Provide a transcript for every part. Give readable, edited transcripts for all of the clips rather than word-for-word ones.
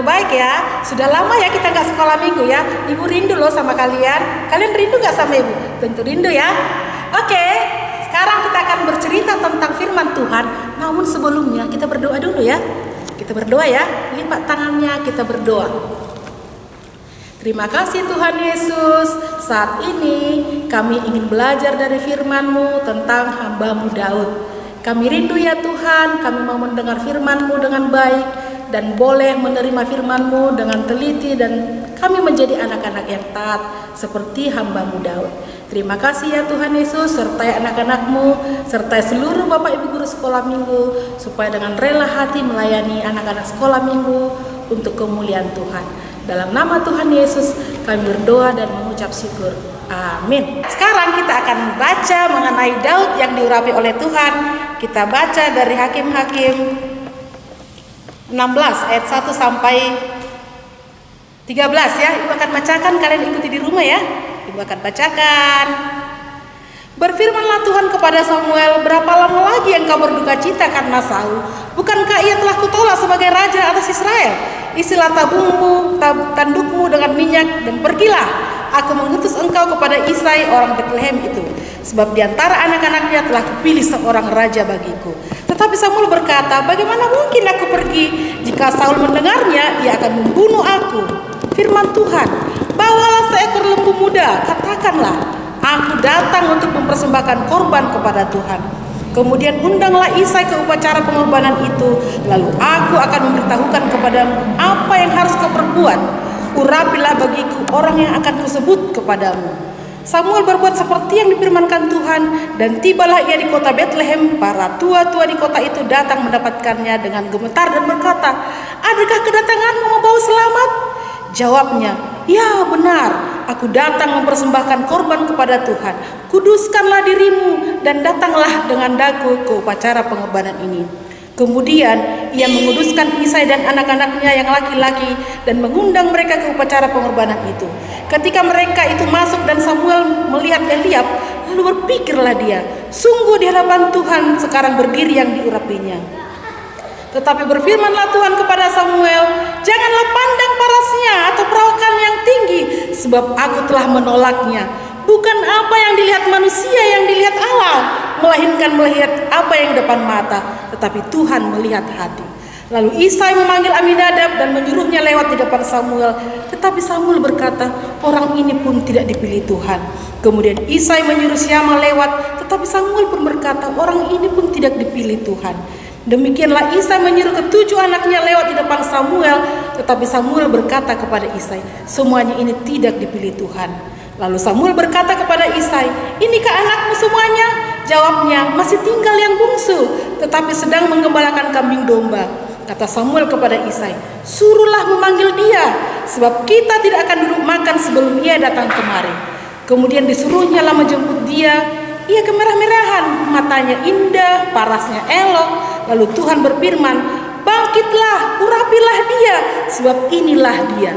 Itu baik ya. Sudah lama ya kita nggak sekolah minggu ya. Ibu rindu loh sama kalian. Kalian rindu nggak sama ibu? Tentu rindu ya. Oke, sekarang kita akan bercerita tentang firman Tuhan. Namun sebelumnya kita berdoa dulu ya. Kita berdoa ya. Lipat tangannya, kita berdoa. Terima kasih Tuhan Yesus. Saat ini kami ingin belajar dari firman-Mu tentang hamba-Mu Daud. Kami rindu ya Tuhan, kami mau mendengar firman-Mu dengan baik dan boleh menerima firman-Mu dengan teliti, dan kami menjadi anak-anak yang taat seperti hamba-Mu Daud. Terima kasih ya Tuhan Yesus, sertai anak-anak-Mu, sertai seluruh Bapak Ibu guru sekolah minggu, supaya dengan rela hati melayani anak-anak sekolah minggu untuk kemuliaan Tuhan. Dalam nama Tuhan Yesus kami berdoa dan mengucap syukur. Amin. Sekarang kita akan baca mengenai Daud yang diurapi oleh Tuhan. Kita baca dari Hakim-Hakim 16 ayat 1 sampai 13 ya. Ibu akan bacakan, kalian ikuti di rumah ya. Ibu akan bacakan. Berfirmanlah Tuhan kepada Samuel, berapa lama lagi engkau berduka cita karena Saul? Bukankah ia telah kutolak sebagai raja atas Israel? Isilah tandukmu dengan minyak dan pergilah. Aku mengutus engkau kepada Isai orang Betlehem itu, sebab di antara anak-anaknya telah kupilih seorang raja bagiku. Tetapi Samuel berkata, bagaimana mungkin aku pergi? Jika Saul mendengarnya, ia akan membunuh aku. Firman Tuhan, bawalah seekor lembu muda, katakanlah, aku datang untuk mempersembahkan korban kepada Tuhan. Kemudian undanglah Isai ke upacara pengorbanan itu, lalu aku akan memberitahukan kepadamu apa yang harus kau perbuat. Urapilah bagiku orang yang akan kusebut kepadamu. Samuel berbuat seperti yang difirmankan Tuhan, dan tibalah ia di kota Betlehem. Para tua-tua di kota itu datang mendapatkannya dengan gemetar dan berkata, adakah kedatanganmu membawa selamat? Jawabnya, ya benar, aku datang mempersembahkan korban kepada Tuhan. Kuduskanlah dirimu dan datanglah dengan daku ke upacara pengorbanan ini. Kemudian ia menguduskan Isai dan anak-anaknya yang laki-laki dan mengundang mereka ke upacara pengorbanan itu. Ketika mereka itu masuk dan Samuel melihat Eliab, lalu berpikirlah dia, sungguh di hadapan Tuhan sekarang berdiri yang diurapinya. Tetapi berfirmanlah Tuhan kepada Samuel, janganlah pandang parasnya atau perawakan yang tinggi, sebab aku telah menolaknya. Bukan apa yang dilihat manusia yang dilihat Allah, melainkan melihat apa yang di depan mata, tetapi Tuhan melihat hati. Lalu Isai memanggil Aminadab dan menyuruhnya lewat di depan Samuel, tetapi Samuel berkata, orang ini pun tidak dipilih Tuhan. Kemudian Isai menyuruh Syama lewat, tetapi Samuel pun berkata, orang ini pun tidak dipilih Tuhan. Demikianlah Isai menyuruh ketujuh anaknya lewat di depan Samuel, tetapi Samuel berkata kepada Isai, semuanya ini tidak dipilih Tuhan. Lalu Samuel berkata kepada Isai, inikah anakmu semuanya? Jawabnya, masih tinggal yang bungsu, tetapi sedang menggembalakan kambing domba. Kata Samuel kepada Isai, suruhlah memanggil dia, sebab kita tidak akan duduk makan sebelum ia datang kemari. Kemudian disuruhnya lah menjemput dia. Ia kemerah-merahan, matanya indah, parasnya elok. Lalu Tuhan berfirman, bangkitlah, urapilah dia, sebab inilah dia.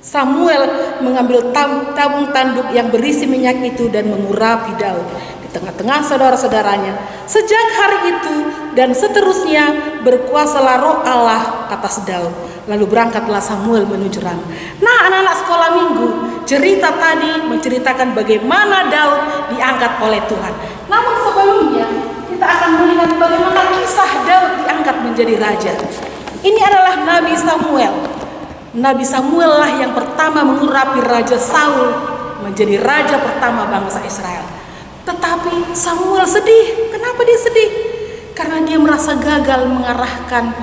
Samuel mengambil tabung tanduk yang berisi minyak itu dan mengurapi Daud di tengah-tengah saudara-saudaranya. Sejak hari itu dan seterusnya berkuasalah roh Allah atas Daud. Lalu berangkatlah Samuel menuju Rama. Nah, anak-anak sekolah minggu, cerita tadi menceritakan bagaimana Daud diangkat oleh Tuhan. Namun sebelumnya kita akan melihat bagaimana kisah Daud diangkat menjadi raja. Ini adalah Nabi Samuel. Nabi Samuel lah yang pertama mengurapi Raja Saul menjadi raja pertama bangsa Israel. Tetapi Samuel sedih. Kenapa dia sedih? Karena dia merasa gagal mengarahkan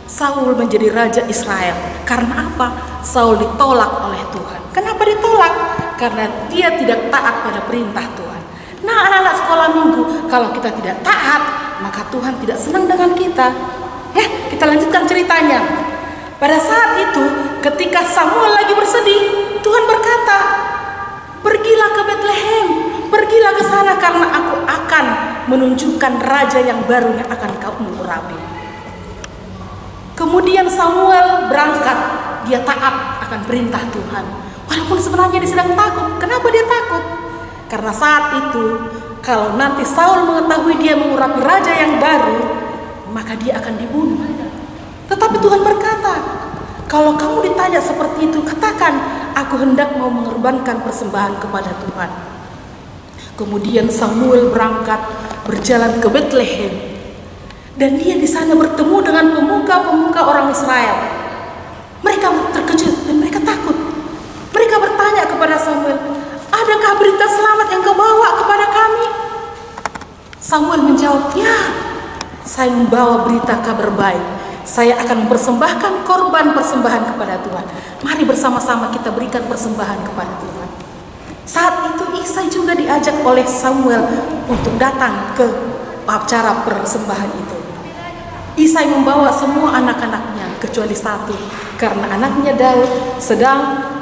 Saul menjadi raja Israel. Karena apa? Saul ditolak oleh Tuhan. Kenapa ditolak? Karena dia tidak taat pada perintah Tuhan. Nah, anak-anak sekolah minggu, kalau kita tidak taat, maka Tuhan tidak senang dengan kita. Ya, kita lanjutkan ceritanya. Pada saat itu, ketika Samuel lagi bersedih, Tuhan berkata, pergilah ke Betlehem, pergilah ke sana karena aku akan menunjukkan raja yang baru yang akan kau urapi. Kemudian Samuel berangkat, dia taat akan perintah Tuhan. Walaupun sebenarnya dia sedang takut. Kenapa dia takut? Karena saat itu, kalau nanti Saul mengetahui dia mengurapi raja yang baru, maka dia akan dibunuh. Tetapi Tuhan berkata, Kalau kamu ditanya seperti itu, katakan, aku hendak mau mengorbankan persembahan kepada Tuhan. Kemudian Samuel berangkat berjalan ke Bethlehem, dan dia di sana bertemu dengan pemuka-pemuka orang Israel. Mereka terkejut dan mereka takut. Mereka bertanya kepada Samuel, adakah berita selamat yang kau bawa kepada kami? Samuel menjawab, ya, saya membawa berita kabar baik. Saya akan mempersembahkan korban persembahan kepada Tuhan. Mari bersama-sama kita berikan persembahan kepada Tuhan. Saat itu Isai juga diajak oleh Samuel untuk datang ke acara persembahan itu. Isai membawa semua anak-anaknya kecuali satu, karena anaknya Daud sedang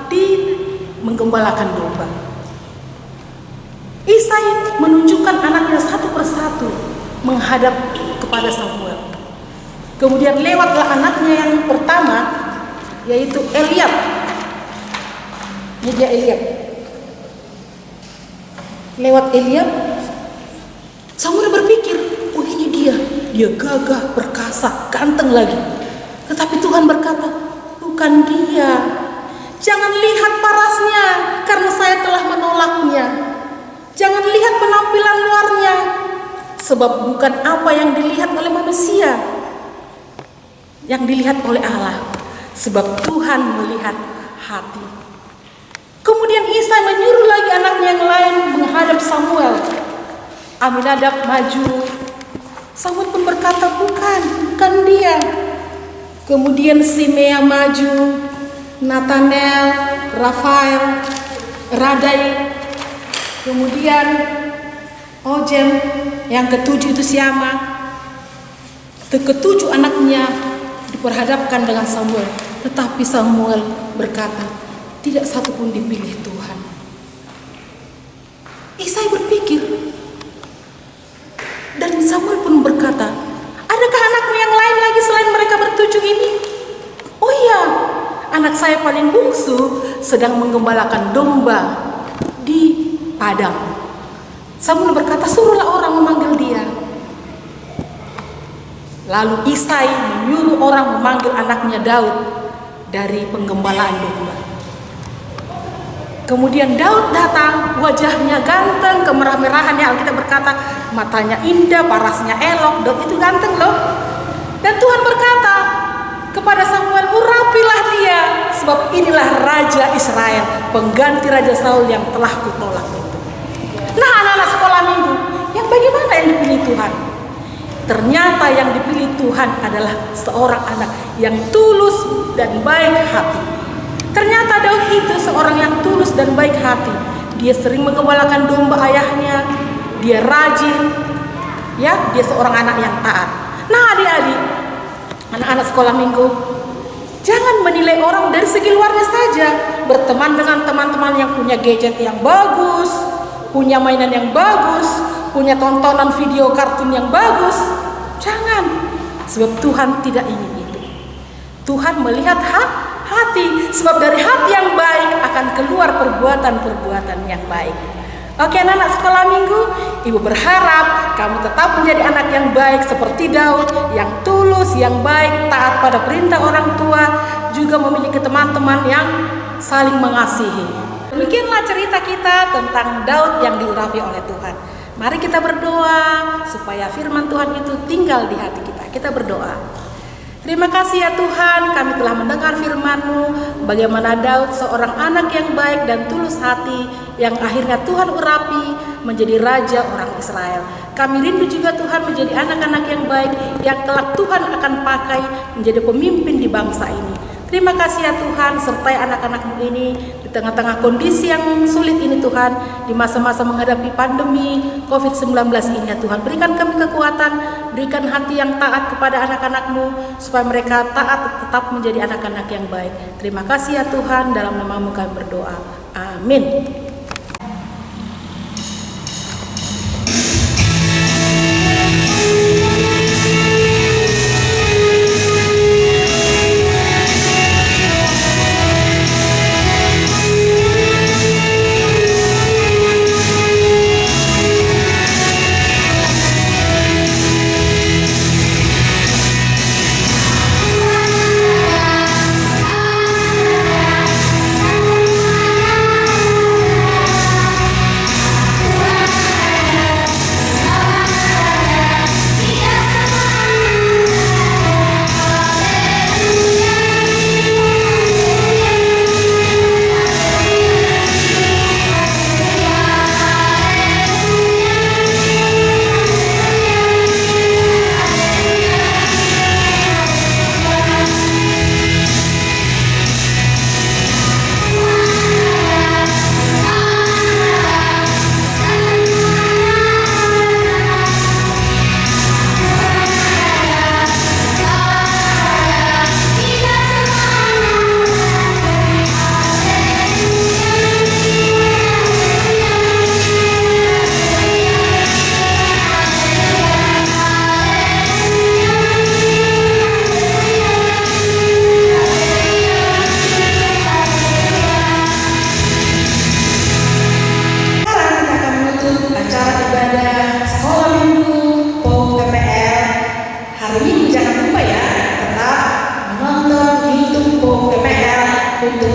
menggembalakan domba. Isai menunjukkan anaknya satu persatu menghadap kepada Samuel. Kemudian lewatlah anaknya yang pertama, yaitu Eliab. Ini dia Eliab. Lewat Eliab, Samuel berpikir, oh ini dia gagah, perkasa, ganteng lagi. Tetapi Tuhan berkata, bukan dia. Jangan lihat parasnya, karena saya telah menolaknya. Jangan lihat penampilan luarnya, sebab bukan apa yang dilihat oleh manusia, yang dilihat oleh Allah, sebab Tuhan melihat hati. Kemudian Isai menyuruh lagi anaknya yang lain menghadap Samuel. Aminadab maju. Samuel pun berkata, bukan dia. Kemudian Simea maju, Nathanael, Rafael, Radai, kemudian Ojem, yang ketujuh itu Syama. Ketujuh anaknya diperhadapkan dengan Samuel, tetapi Samuel berkata, tidak satu pun dipilih Tuhan. Isai berpikir, dan Samuel pun berkata, adakah anakmu yang lain lagi selain mereka bertujuh ini? Oh iya, anak saya paling bungsu sedang menggembalakan domba di padang. Samuel berkata, suruhlah orang memanggil dia. Lalu Isai menyuruh orang memanggil anaknya Daud dari penggembalaan domba. Kemudian Daud datang, wajahnya ganteng, kemerah-merahan, ya Alkitab berkata, matanya indah, parasnya elok. Daud itu ganteng loh. Dan Tuhan berkata kepada Samuel, urapilah dia, sebab inilah Raja Israel, pengganti Raja Saul yang telah kutolak itu. Nah, anak-anak sekolah minggu, yang bagaimana yang dipilih Tuhan? Ternyata yang dipilih Tuhan adalah seorang anak yang tulus dan baik hati. Ternyata Daud itu seorang yang tulus dan baik hati. Dia sering menggembalakan domba ayahnya. Dia rajin, ya, dia seorang anak yang taat. Nah, adik-adik, anak-anak sekolah minggu, jangan menilai orang dari segi luarnya saja. Berteman dengan teman-teman yang punya gadget yang bagus, punya mainan yang bagus, punya tontonan video kartun yang bagus. Jangan, sebab Tuhan tidak ingin itu. Tuhan melihat hati, sebab dari hati yang baik akan keluar perbuatan-perbuatan yang baik. Oke, anak-anak sekolah minggu, Ibu berharap kamu tetap menjadi anak yang baik seperti Daud, yang tulus, yang baik, taat pada perintah orang tua, juga memiliki teman-teman yang saling mengasihi. Demikianlah cerita kita tentang Daud yang diurapi oleh Tuhan. Mari kita berdoa supaya firman Tuhan itu tinggal di hati kita. Kita berdoa. Terima kasih ya Tuhan, kami telah mendengar firman-Mu, bagaimana Daud seorang anak yang baik dan tulus hati, yang akhirnya Tuhan urapi menjadi raja orang Israel. Kami rindu juga Tuhan menjadi anak-anak yang baik, yang kelak Tuhan akan pakai menjadi pemimpin di bangsa ini. Terima kasih ya Tuhan, sertai anak-anak-Mu ini di tengah-tengah kondisi yang sulit ini Tuhan, di masa-masa menghadapi pandemi COVID-19 ini ya Tuhan. Berikan kami kekuatan, berikan hati yang taat kepada anak-anak-Mu, supaya mereka taat tetap menjadi anak-anak yang baik. Terima kasih ya Tuhan, dalam nama-Mu kami berdoa. Amin.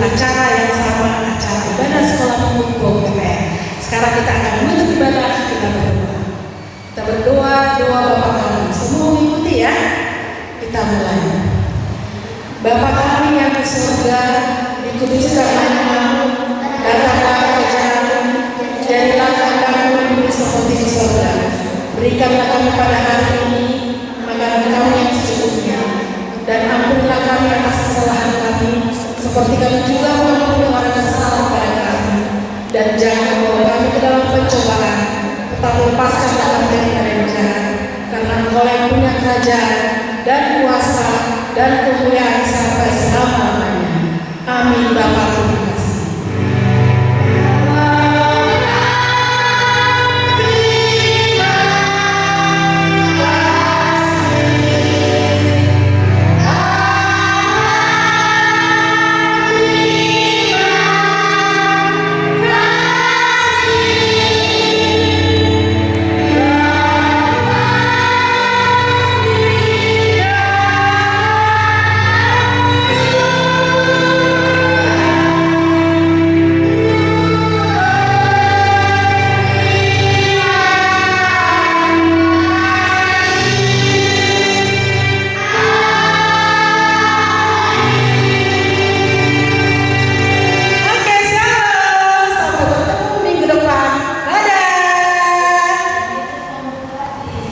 acara yang sama, acara ibadah sekolah minggu PPR. Sekarang kita akan menutup ibadah, kita berdoa. Kita berdoa, doa Bapa kami. Semua mengikuti ya. Kita mulai. Bapa kami yang di surga, dikuduskanlah namamu, datanglah kerajaanmu, jadilah kehendakmu di bumi seperti di surga. Berikanlah kami pada hari ini makanan kami yang secukupnya, dan ampunilah kami atas kesalahan kami, seperti kami juga mengampuni orang yang salah pada kami. Dan jangan membawa kami ke dalam pencobaan, tetapi lepaskanlah kami daripada yang jahat, karena Engkau yang punya kerajaan dan kuasa dan kemuliaan sampai selama-lamanya. Amin Bapa.